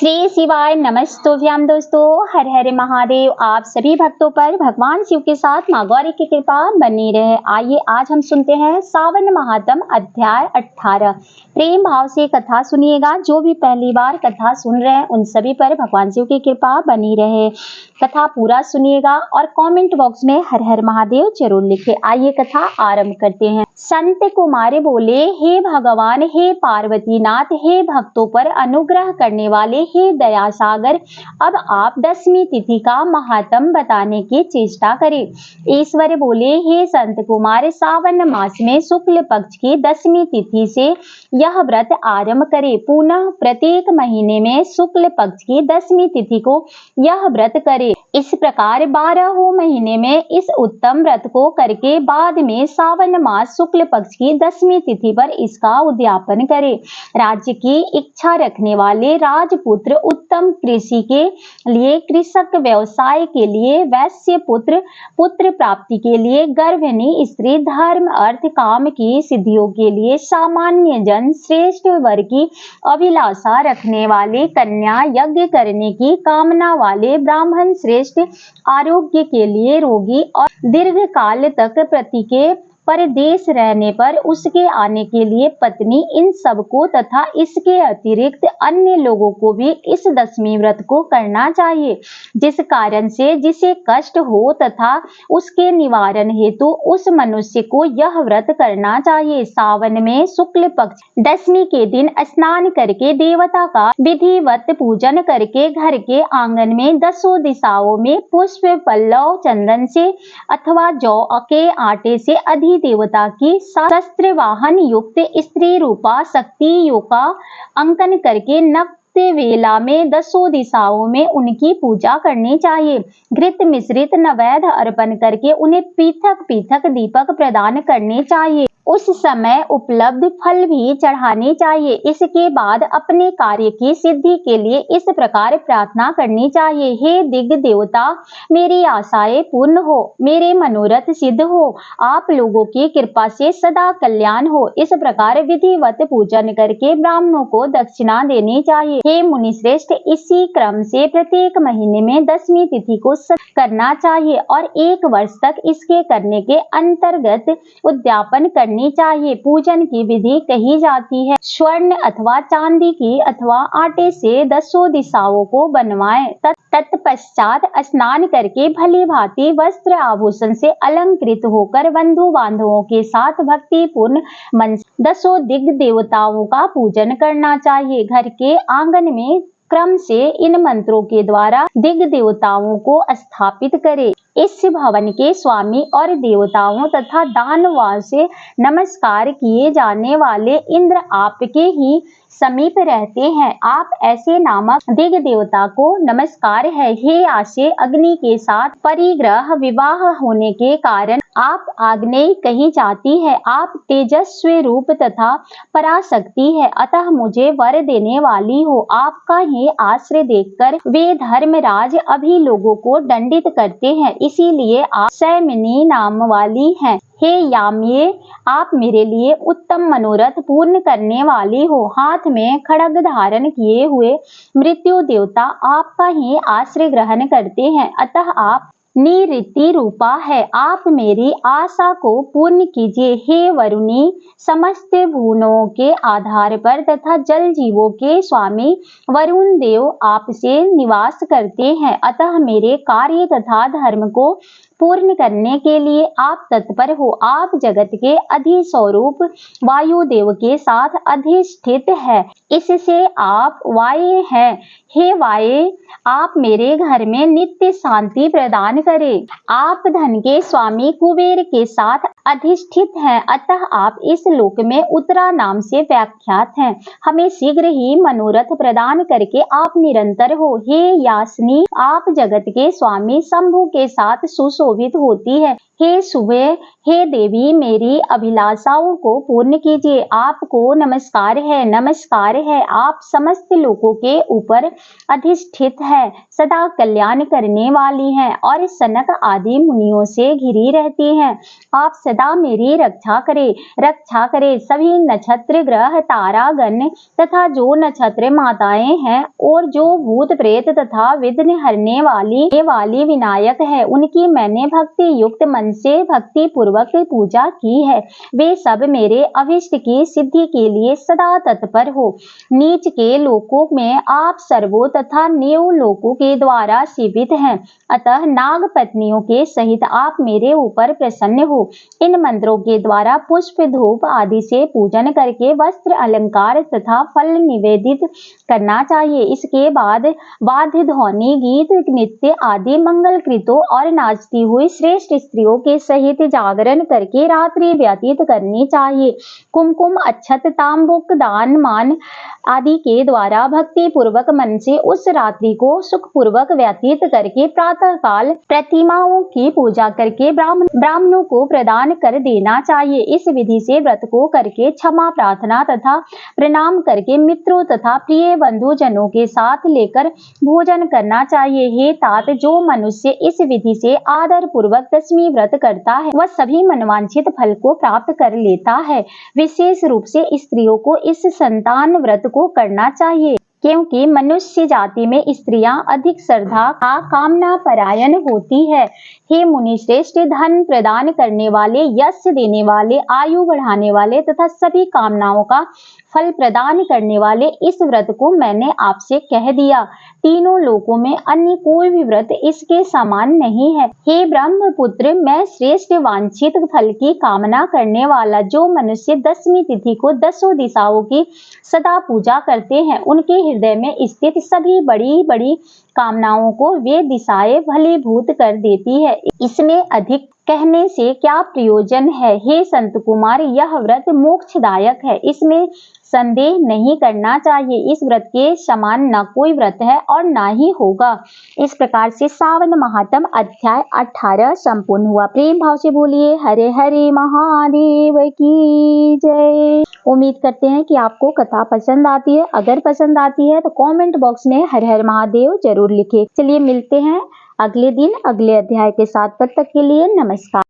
श्री शिवाय नमस्तुभ्यम दोस्तों, हर हर महादेव। आप सभी भक्तों पर भगवान शिव के साथ मां गौरी की कृपा बनी रहे। आइए आज हम सुनते हैं सावन महात्म अध्याय 18। प्रेम भाव से कथा सुनिएगा। जो भी पहली बार कथा सुन रहे हैं उन सभी पर भगवान शिव की कृपा बनी रहे। कथा पूरा सुनिएगा और कमेंट बॉक्स में हर हर महादेव जरूर लिखे। आइए कथा आरंभ करते हैं। संत कुमार बोले, हे भगवान, हे पार्वती नाथ, हे भक्तों पर अनुग्रह करने वाले, हे दया सागर, अब आप 10वीं तिथि का महात्म बताने की चेष्टा करें। ईश्वर बोले, हे संत कुमार, सावन मास में शुक्ल पक्ष की 10वीं तिथि से यह व्रत आरंभ करें। पुनः प्रत्येक महीने में शुक्ल पक्ष की 10वीं तिथि को यह व्रत करें। इस प्रकार 12 महीने में इस उत्तम व्रत को करके बाद में सावन मास शुक्ल पक्ष की 10वीं तिथि पर इसका उद्यापन करें। राज्य की इच्छा रखने वाले राजपुत्र, उत्तम कृषि के लिए कृषक, व्यवसाय के लिए वैश्य पुत्र, पुत्र प्राप्ति के लिए गर्भिणी स्त्री, धर्म अर्थ काम की सिद्धियों के लिए सामान्य जन, श्रेष्ठ वर की अभिलाषा रखने वाले, कन्या, यज्ञ करने की कामना वाले ब्राह्मण, श्रेष्ठ आरोग्य के लिए रोगी और दीर्घ काल तक पति के परदेश रहने पर उसके आने के लिए पत्नी, इन सबको तथा इसके अतिरिक्त अन्य लोगों को भी इस 10वीं व्रत को करना चाहिए। जिस कारण से जिसे कष्ट हो तथा उसके निवारण हेतु उस मनुष्य को यह व्रत करना चाहिए। सावन में शुक्ल पक्ष 10वीं के दिन स्नान करके देवता का विधिवत पूजन करके घर के आंगन में 10 दिशाओं में पुष्प, पल्लव, चंदन से अथवा जौ के आटे से देवता की शस्त्र वाहन युक्त स्त्री रूपा शक्तियों का अंकन करके नक्ति वेला में 10 दिशाओं में उनकी पूजा करनी चाहिए। घृत मिश्रित नैवेद्य अर्पण करके उन्हें पृथक पृथक दीपक प्रदान करने चाहिए। उस समय उपलब्ध फल भी चढ़ाने चाहिए। इसके बाद अपने कार्य की सिद्धि के लिए इस प्रकार प्रार्थना करनी चाहिए, हे दिग्ग देवता, मेरी आशाएं पूर्ण हो, मेरे मनोरथ सिद्ध हो, आप लोगों की कृपा से सदा कल्याण हो। इस प्रकार विधिवत पूजन करके ब्राह्मणों को दक्षिणा देनी चाहिए। हे मुनि श्रेष्ठ, इसी क्रम से प्रत्येक महीने में 10वीं तिथि को करना चाहिए और 1 वर्ष तक इसके करने के अंतर्गत उद्यापन करनी चाहिए। पूजन की विधि कही जाती है, स्वर्ण अथवा चांदी की अथवा आटे से 10 दिशाओं को बनवाएं। तत्पश्चात स्नान करके भली भांति वस्त्र आभूषण से अलंकृत होकर बंधु बांधवों के साथ भक्तिपूर्ण मन से 10 दिग्ग देवताओं का पूजन करना चाहिए। घर के आंगन में क्रम से इन मंत्रों के द्वारा दिग्ग देवताओं को स्थापित करें। इस भवन के स्वामी और देवताओं तथा दानवों से नमस्कार किए जाने वाले इंद्र आपके ही समीप रहते हैं। आप ऐसे नामक दिग्ग देवता को नमस्कार है। हे आशे, अग्नि के साथ परिग्रह विवाह होने के कारण आप आग्नेय कही जाती है। आप तेजस्वी रूप तथा पराशक्ति है, अतः मुझे वर देने वाली हो। आपका ही आश्रय देखकर वे धर्मराज अभी लोगों को दंडित करते हैं, इसीलिए आप सैमिनी नाम वाली हैं। हे याम्ये, आप मेरे लिए उत्तम मनोरथ पूर्ण करने वाली हो। हाथ में खड्ग धारण किए हुए मृत्यु देवता आपका ही आश्रय ग्रहण करते हैं, अतः आप निवृत्ति रूपा है। आप मेरी आशा को पूर्ण कीजिए। हे वरुणी, समस्त भुवनों के आधार पर तथा जल जीवों के स्वामी वरुण देव आपसे निवास करते हैं, अतः मेरे कार्य तथा धर्म को पूर्ण करने के लिए आप तत्पर हो। आप जगत के अधिस्वरूप वायुदेव के साथ अधिष्ठित है, इससे आप वायु हैं। हे वायु, आप मेरे घर में नित्य शांति प्रदान करें। आप धन के स्वामी कुबेर के साथ अधिष्ठित हैं, अतः आप इस लोक में उत्तरा नाम से व्याख्यात हैं। हमें शीघ्र ही मनोरथ प्रदान करके आप निरंतर हो। हे यास्नी, आप जगत के स्वामी शंभु के साथ सुशोभित होती है। हे सुबह, हे देवी मेरी अभिलाषाओं को पूर्ण कीजिए। आपको नमस्कार है, आप समस्त लोगों के ऊपर अधिष्ठित है, सदा कल्याण करने वाली हैं और सनक आदि मुनियों से घिरी रहती हैं। आप सदा मेरी रक्षा करे। सभी नक्षत्र ग्रह तारागण तथा जो नक्षत्र माताएं हैं और जो भूत प्रेत तथा विघ्न हरने वाली विनायक है, उनकी मैंने भक्ति युक्त मन से भक्ति पूर्वक पूजा की है। वे सब मेरे अभिष्ट की सिद्धि के लिए सदा तत्पर हो। नीच के लोकों में आप सर्वो तथा नेव लोकों के द्वारा सेवित हैं, अतः नाग पत्नियों के सहित आप मेरे ऊपर प्रसन्न हो। इन मंत्रों के द्वारा पुष्प धूप आदि से पूजन करके वस्त्र अलंकार तथा फल निवेदित करना चाहिए। इसके बाद वाद्य ध्वनि गीत नृत्य आदि मंगल कृतों और नाचती हुई श्रेष्ठ स्त्रियों के सहित जागरण करके रात्रि व्यतीत करनी चाहिए। कुमकुम अक्षत तांबुक दान मान आदि के द्वारा भक्ति पूर्वक मन से उस रात्रि को सुख पूर्वक व्यतीत करके प्रातः काल प्रतिमाओं की पूजा करके ब्राह्मणों को प्रदान कर देना चाहिए। इस विधि से व्रत को करके क्षमा प्रार्थना तथा प्रणाम करके मित्रों तथा प्रिय बंधु जनों के साथ लेकर भोजन करना चाहिए। हे तात, जो मनुष्य इस विधि से आदर पूर्वक दशमी व्रत करता है वह सभी मनवांछित फल को प्राप्त कर लेता है। विशेष रूप से स्त्रियों को इस संतान व्रत को करना चाहिए, क्योंकि मनुष्य जाति में स्त्रियां अधिक श्रद्धा का कामना परायण होती है। हे मुनि श्रेष्ठ, धन प्रदान करने वाले, यश देने वाले, आयु बढ़ाने वाले तथा सभी कामनाओं का फल प्रदान करने वाले इस व्रत को मैंने आपसे कह दिया। तीनों लोकों में अन्य कोई भी व्रत इसके समान नहीं है। हे ब्रह्मपुत्र, मैं श्रेष्ठ वांछित फल की कामना करने वाला, जो मनुष्य दशमी तिथि को दसों दिशाओं की सदा पूजा करते हैं, उनके हृदय में स्थित सभी बड़ी बड़ी कामनाओं को वे दिशाएं भलीभूत कर देती है। इसमें अधिक कहने से क्या प्रयोजन है। हे संत कुमार, यह व्रत मोक्षदायक है, इसमें संदेह नहीं करना चाहिए। इस व्रत के समान न कोई व्रत है और ना ही होगा। इस प्रकार से सावन महात्म अध्याय 18 संपूर्ण हुआ। प्रेम भाव से बोलिए हरे हरे महादेव की जय। उम्मीद करते हैं कि आपको कथा पसंद आती है। अगर पसंद आती है तो कमेंट बॉक्स में हर हर महादेव जरूर लिखें। चलिए मिलते हैं अगले दिन अगले अध्याय के साथ। तब तक के लिए नमस्कार।